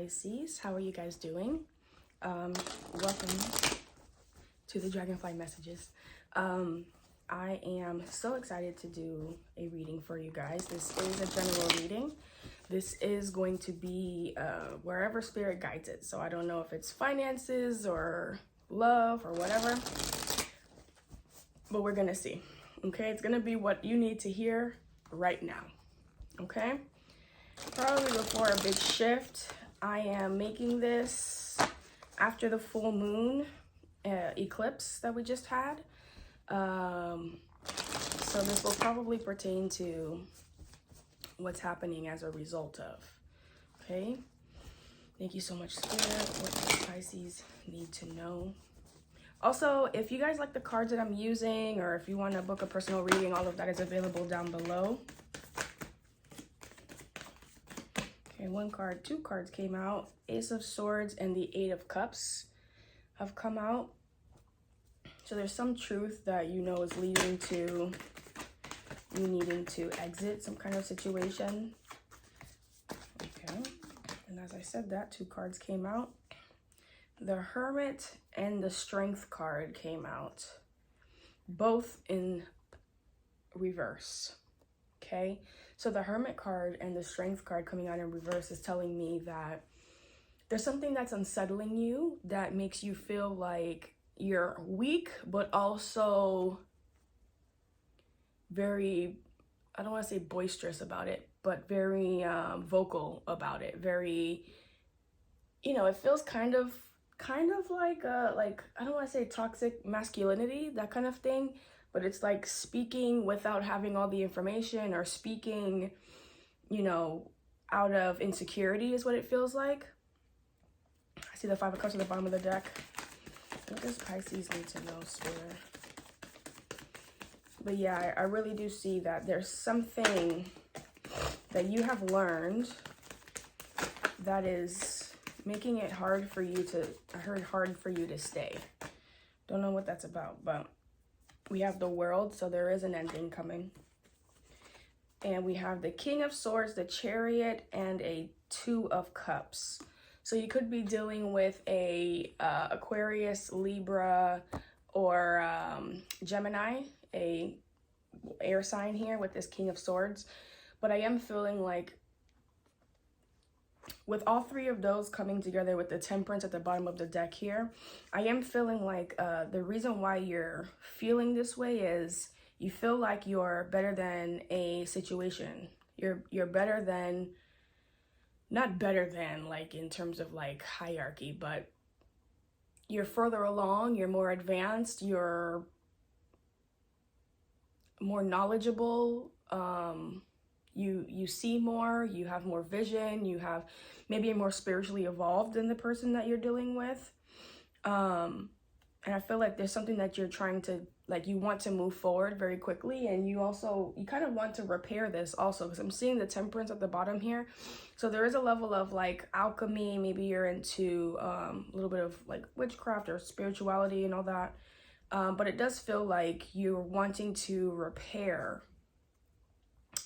Pisces. How are you guys doing? Welcome to the Dragonfly messages. I am so excited to do a reading for you guys. This is a general reading. This is going to be wherever spirit guides it. So I don't know if it's finances or love or whatever, but we're gonna see. Okay, it's gonna be what you need to hear right now. Okay, probably before a big shift. I am making this after the full moon eclipse that we just had. So this will probably pertain to what's happening as a result of. Okay, thank you so much, Spirit. What does Pisces need to know? Also, if you guys like the cards that I'm using, or if you want to book a personal reading, all of that is available down below. Okay, one card, two cards came out. Ace of Swords and the Eight of Cups have come out. So there's some truth that you know is leading to you needing to exit some kind of situation. Okay, and as I said that, two cards came out. The Hermit and the Strength card came out, both in reverse. Okay, so the Hermit card and the Strength card coming out in reverse is telling me that there's something that's unsettling you, that makes you feel like you're weak, but also very, I don't want to say boisterous about it, but very vocal about it. Very, you know, it feels kind of like I don't want to say toxic masculinity, that kind of thing, but it's like speaking without having all the information, or speaking, you know, out of insecurity is what it feels like. I see the Five of Cups at the bottom of the deck. What does Pisces need to know, Spirit? But yeah, I really do see that there's something that you have learned that is making it hard for you to stay. Don't know what that's about, but we have the World, so there is an ending coming. And we have the King of Swords, the Chariot, and a Two of Cups. So you could be dealing with a Aquarius, Libra, or Gemini, a air sign here with this King of Swords. But I am feeling like with all three of those coming together with the Temperance at the bottom of the deck here, I am feeling like the reason why you're feeling this way is you feel like you're better than a situation. You're better than, not better than like in terms of like hierarchy, but you're further along, you're more advanced, you're more knowledgeable, you see more, you have more vision, you have maybe more spiritually evolved than the person that you're dealing with. And I feel like there's something that you're trying to, like, you want to move forward very quickly, and you kind of want to repair this also, because I'm seeing the Temperance at the bottom here. So there is a level of like alchemy, maybe you're into a little bit of like witchcraft or spirituality and all that. But it does feel like you're wanting to repair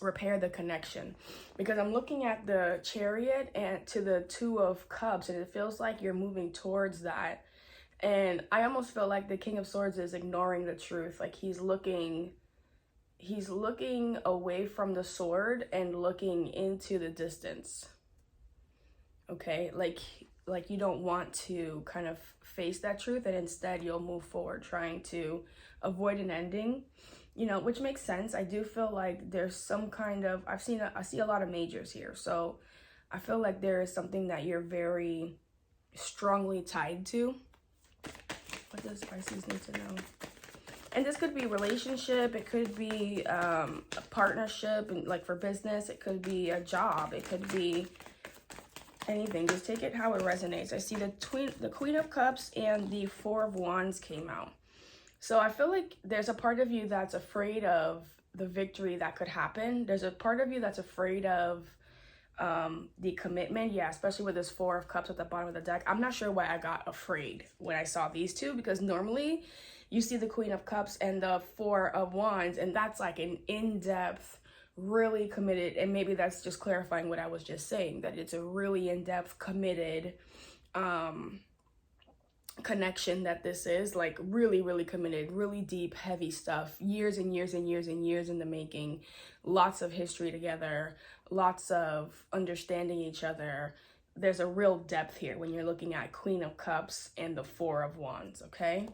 the connection, because I'm looking at the Chariot and to the Two of Cups, and it feels like you're moving towards that. And I almost feel like the King of Swords is ignoring the truth. Like he's looking away from the sword and looking into the distance. Okay, like you don't want to kind of face that truth, and instead you'll move forward trying to avoid an ending, you know, which makes sense. I do feel like there's some kind of, I see a lot of majors here, so I feel like there is something that you're very strongly tied to. What does Pisces need to know? And this could be relationship, it could be a partnership, and like for business, it could be a job, it could be anything. Just take it how it resonates. I see the Queen of Cups and the Four of Wands came out. So I feel like there's a part of you that's afraid of the victory that could happen. There's a part of you that's afraid of the commitment. Yeah, especially with this Four of Cups at the bottom of the deck. I'm not sure why I got afraid when I saw these two, because normally you see the Queen of Cups and the Four of Wands, and that's like an in-depth really committed, and maybe that's just clarifying what I was just saying, that it's a really in-depth, committed connection that this is, like really committed, really deep, heavy stuff, years and years and years and years in the making, lots of history together, lots of understanding each other. There's a real depth here when you're looking at Queen of Cups and the Four of Wands, okay?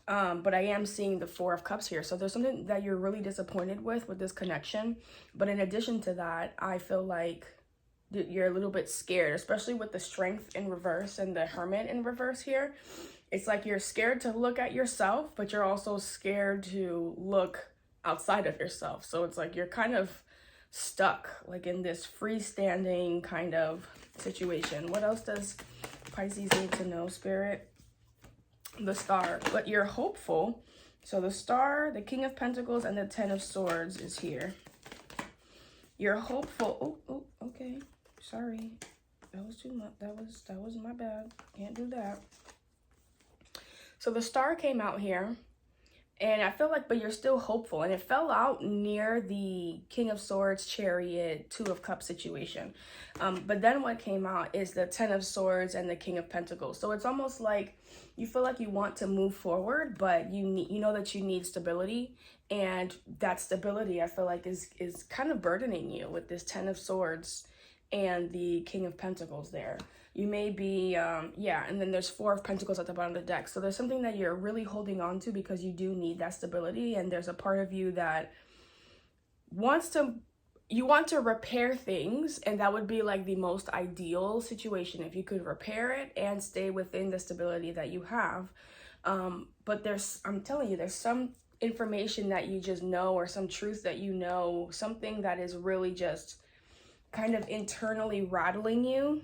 But I am seeing the Four of Cups here. So there's something that you're really disappointed with this connection. But in addition to that, I feel like you're a little bit scared, especially with the Strength in reverse and the Hermit in reverse here. It's like you're scared to look at yourself, but you're also scared to look outside of yourself. So it's like you're kind of stuck, like in this freestanding kind of situation. What else does Pisces need to know, Spirit? The Star. But you're hopeful. So the Star, the King of Pentacles, and the Ten of Swords is here. You're hopeful. Oh, okay. Sorry. That was too much. That was my bad. Can't do that. So the Star came out here. And I feel like, but you're still hopeful. And it fell out near the King of Swords, Chariot, Two of Cups situation. But then what came out is the Ten of Swords and the King of Pentacles. So it's almost like you feel like you want to move forward, but you know that you need stability. And that stability, I feel like, is kind of burdening you with this Ten of Swords and the King of Pentacles there. You may be, and then there's Four of Pentacles at the bottom of the deck. So there's something that you're really holding on to because you do need that stability. And there's a part of you that you want to repair things. And that would be like the most ideal situation if you could repair it and stay within the stability that you have. But I'm telling you, there's some information that you just know, or some truth that you know, something that is really just kind of internally rattling you.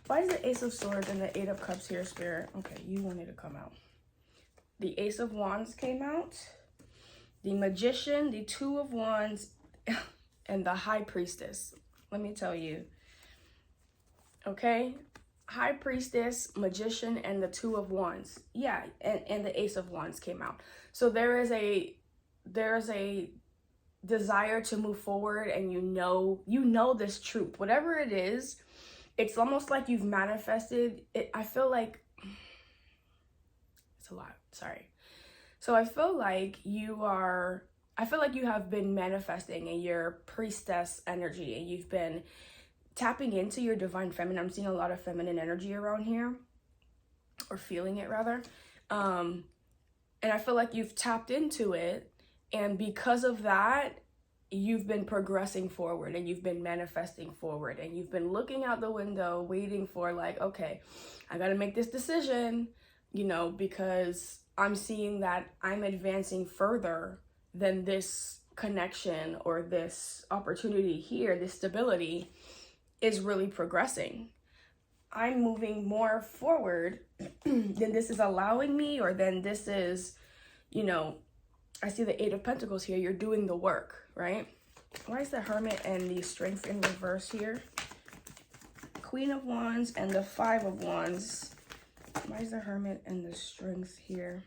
Why is the Ace of Swords and the Eight of Cups here, Spirit? Okay, you wanted to come out. The Ace of Wands came out. The Magician, the Two of Wands, and the High Priestess. Let me tell you. Okay? High Priestess, Magician, and the Two of Wands. Yeah, and the Ace of Wands came out. So there is a desire to move forward, and you know this truth. Whatever it is, it's almost like you've manifested it. I feel like it's a lot. Sorry. So I feel like you have been manifesting in your priestess energy, and you've been tapping into your divine feminine. I'm seeing a lot of feminine energy around here, or feeling it rather. And I feel like you've tapped into it, and because of that, you've been progressing forward, and you've been manifesting forward, and you've been looking out the window waiting for, like, okay, I got to make this decision, because I'm seeing that I'm advancing further than this connection or this opportunity here. This stability is really progressing. I'm moving more forward than this is allowing me, or than this is, I see the Eight of Pentacles here. You're doing the work, right? Why is the Hermit and the Strength in reverse here? Queen of Wands and the Five of Wands. Why is the Hermit and the Strength here?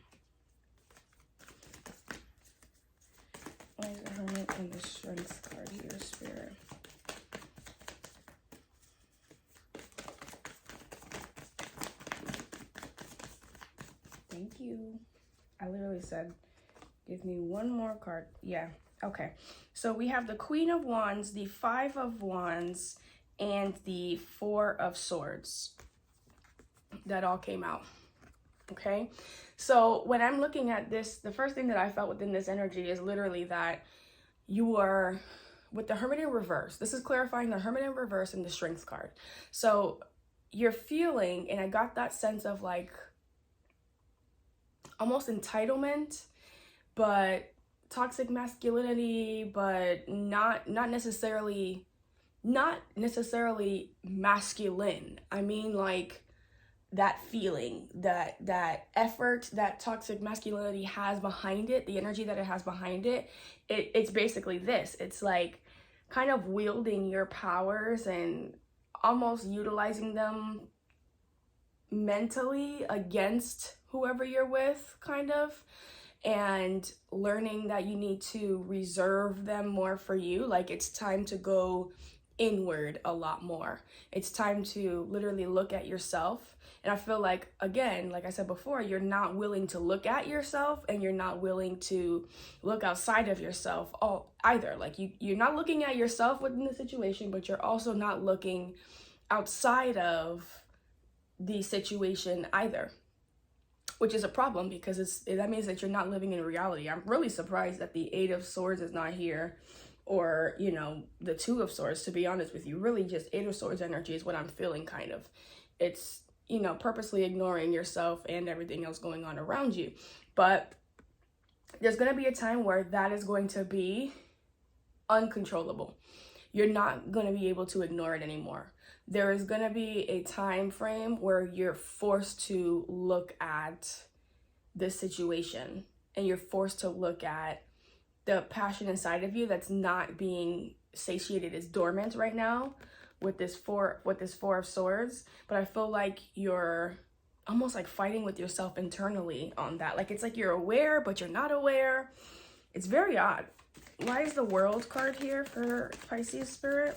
Why is the Hermit and the Strength card here, Spirit? Thank you. I literally said, give me one more card. Yeah. Okay. So we have the Queen of Wands, the Five of Wands, and the Four of Swords. That all came out. Okay. So when I'm looking at this, the first thing that I felt within this energy is literally that you are with the Hermit in reverse. This is clarifying the Hermit in reverse and the Strength card. So you're feeling, and I got that sense of like almost entitlement, but toxic masculinity, but not necessarily masculine. I mean, like that feeling, that effort that toxic masculinity has behind it, the energy that it has behind it, it's basically this. It's like kind of wielding your powers and almost utilizing them mentally against whoever you're with, kind of. and learning that you need to reserve them more for you. Like, it's time to go inward a lot more. It's time to literally look at yourself. And I feel like, again, like I said before, you're not willing to look at yourself, and you're not willing to look outside of yourself either. Like, you're not looking at yourself within the situation, but you're also not looking outside of the situation either, which is a problem, because that means that you're not living in reality. I'm really surprised that the Eight of Swords is not here, or, you know, the Two of Swords, to be honest with you. Really just Eight of Swords energy is what I'm feeling, kind of. It's, you know, purposely ignoring yourself and everything else going on around you. But there's going to be a time where that is going to be uncontrollable. You're not going to be able to ignore it anymore. There is going to be a time frame where you're forced to look at this situation, and you're forced to look at the passion inside of you that's not being satiated, is dormant right now with this Four of Swords. But I feel like you're almost like fighting with yourself internally on that. Like, it's like you're aware, but you're not aware. It's very odd. Why is the World card here for Pisces spirit?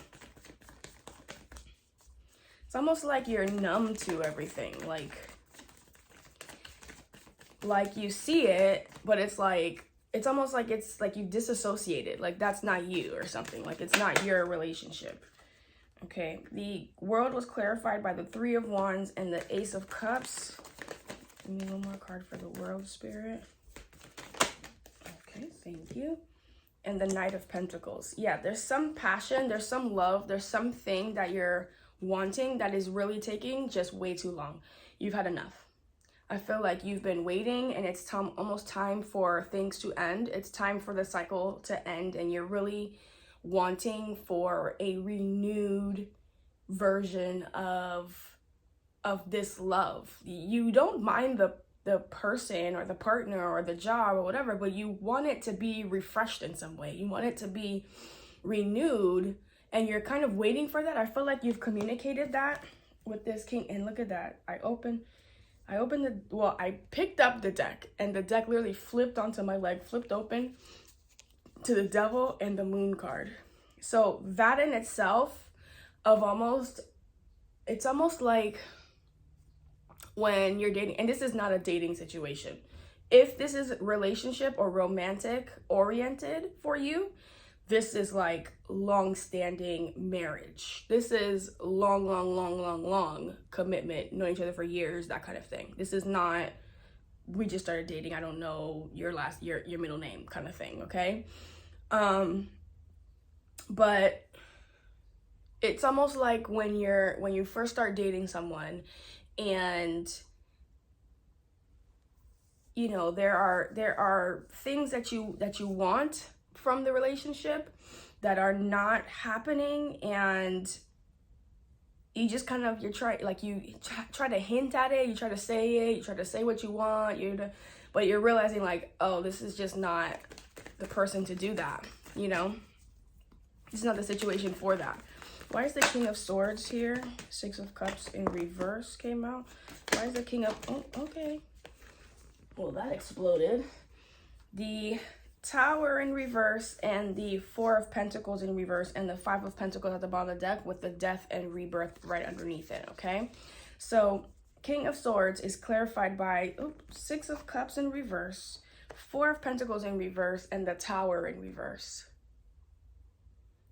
It's almost like you're numb to everything. Like you see it, but it's almost like it's like you disassociated. Like, that's not you or something. Like, it's not your relationship. Okay, the World was clarified by the Three of Wands and the Ace of Cups. Give me one more card for the World spirit. Okay, thank you. And the Knight of Pentacles. Yeah, there's some passion, there's some love, there's something that you're wanting that is really taking just way too long. You've had enough. I feel like you've been waiting, and it's almost time for things to end. It's time for the cycle to end, and you're really wanting for a renewed version of this love. You don't mind the person or the partner or the job or whatever, but you want it to be refreshed in some way. You want it to be renewed, and you're kind of waiting for that. I feel like you've communicated that with this King. And look at that. I picked up the deck, and the deck literally flipped onto my leg, flipped open to the Devil and the Moon card. So that in itself it's almost like when you're dating, and this is not a dating situation. If this is relationship or romantic oriented for you, this is like long-standing marriage. This is long commitment, knowing each other for years, that kind of thing. This is not, we just started dating, I don't know your middle name kind of thing, okay? But it's almost like when you first start dating someone, and you know, there are things that you want from the relationship that are not happening, and you just kind of, you try to hint at it, you try to say it, you try to say what you want, but you're realizing like, oh, this is just not the person to do that, you know? It's not the situation for that. Why is the King of Swords here? Six of Cups in reverse came out. Why is the King of, oh, okay. Well, that exploded. The Tower in reverse, and the Four of Pentacles in reverse, and the Five of Pentacles at the bottom of the deck with the Death and Rebirth right underneath it, okay? So King of Swords is clarified by Six of Cups in reverse, Four of Pentacles in reverse, and the Tower in reverse.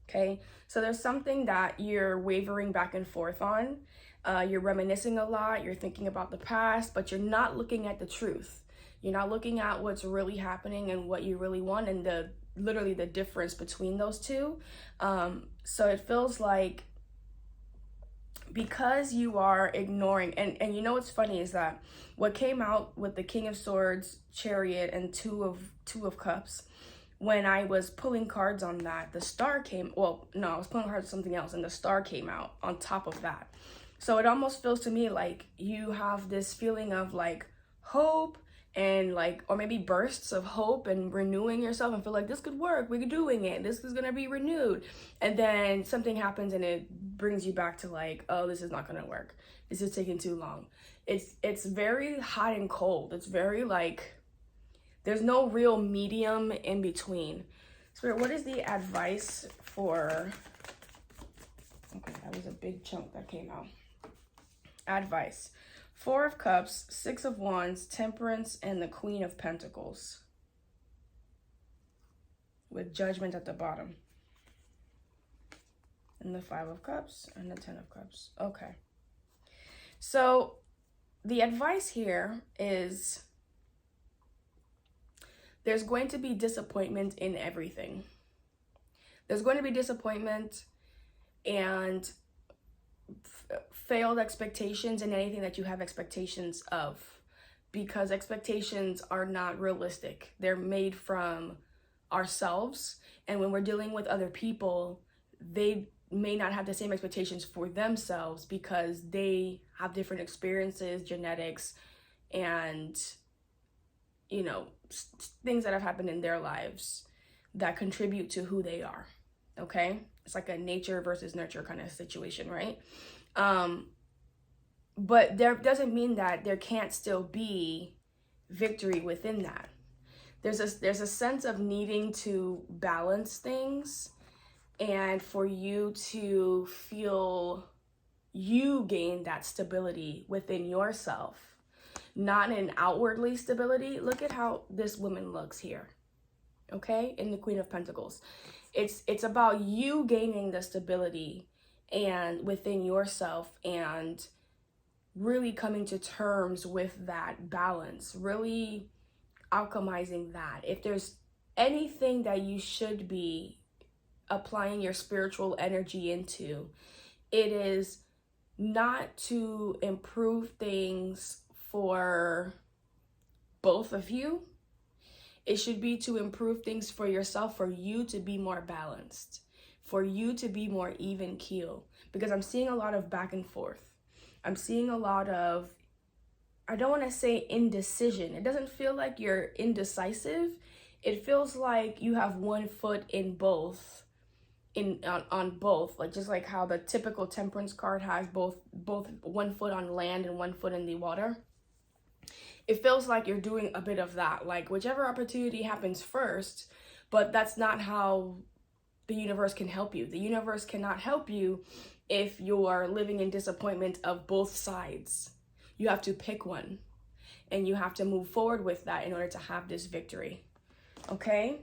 Okay, so there's something that you're wavering back and forth on. You're reminiscing a lot, you're thinking about the past, but you're not looking at the truth. You're not looking at what's really happening and what you really want, and literally the difference between those two. So it feels like, because you are ignoring, and you know what's funny is that what came out with the King of Swords, Chariot, and Two of Cups, when I was pulling cards on that, the Star came, well, no, I was pulling cards on something else, and the Star came out on top of that. So it almost feels to me like you have this feeling of like hope, and like, or maybe bursts of hope and renewing yourself, and feel like this could work, we're doing it, this is gonna be renewed, and then something happens and it brings you back to like, oh, this is not gonna work, this is taking too long. It's very hot and cold. It's very like, There's no real medium in between. Spirit, what is the advice for... Okay, that was a big chunk that came out. Advice. 4 of Cups, 6 of Wands, Temperance, and the Queen of Pentacles. With Judgment at the bottom. And the 5 of Cups and the 10 of Cups. Okay. So the advice here is there's going to be disappointment in everything. There's going to be disappointment and failed expectations in anything that you have expectations of, because expectations are not realistic. They're made from ourselves, and when we're dealing with other people, they may not have the same expectations for themselves because they have different experiences, genetics, and you know, things that have happened in their lives that contribute to who they are. Okay, it's like a nature versus nurture kind of situation, right? But there doesn't mean that there can't still be victory within that. There's a sense of needing to balance things, and for you to feel you gain that stability within yourself, not an outwardly stability. Look at how this woman looks here, okay, in the Queen of Pentacles. It's about you gaining the stability and within yourself, and really coming to terms with that balance, really alchemizing that. If there's anything that you should be applying your spiritual energy into, it is not to improve things for both of you. It should be to improve things for yourself, for you to be more balanced, for you to be more even keel, because I'm seeing a lot of back and forth. I'm seeing a lot of, I don't want to say indecision. It doesn't feel like you're indecisive. It feels like you have one foot in both, on both, like just like how the typical Temperance card has both one foot on land and one foot in the water. It feels like you're doing a bit of that, like whichever opportunity happens first, but that's not how the universe can help you. The universe cannot help you if you're living in disappointment of both sides. You have to pick one, and you have to move forward with that in order to have this victory. Okay?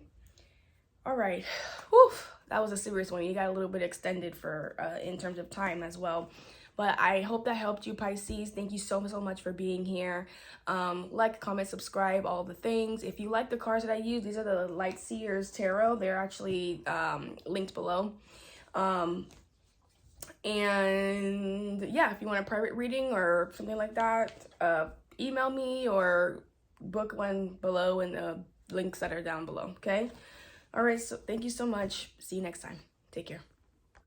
All right. Whew. That was a serious one. You got a little bit extended for in terms of time as well. But I hope that helped you, Pisces. Thank you so much for being here. Like, comment, subscribe, all the things. If you like the cards that I use, these are the Light Seers Tarot. They're actually linked below. And yeah, if you want a private reading or something like that, email me or book one below in the links that are down below, okay? All right, so thank you so much. See you next time. Take care.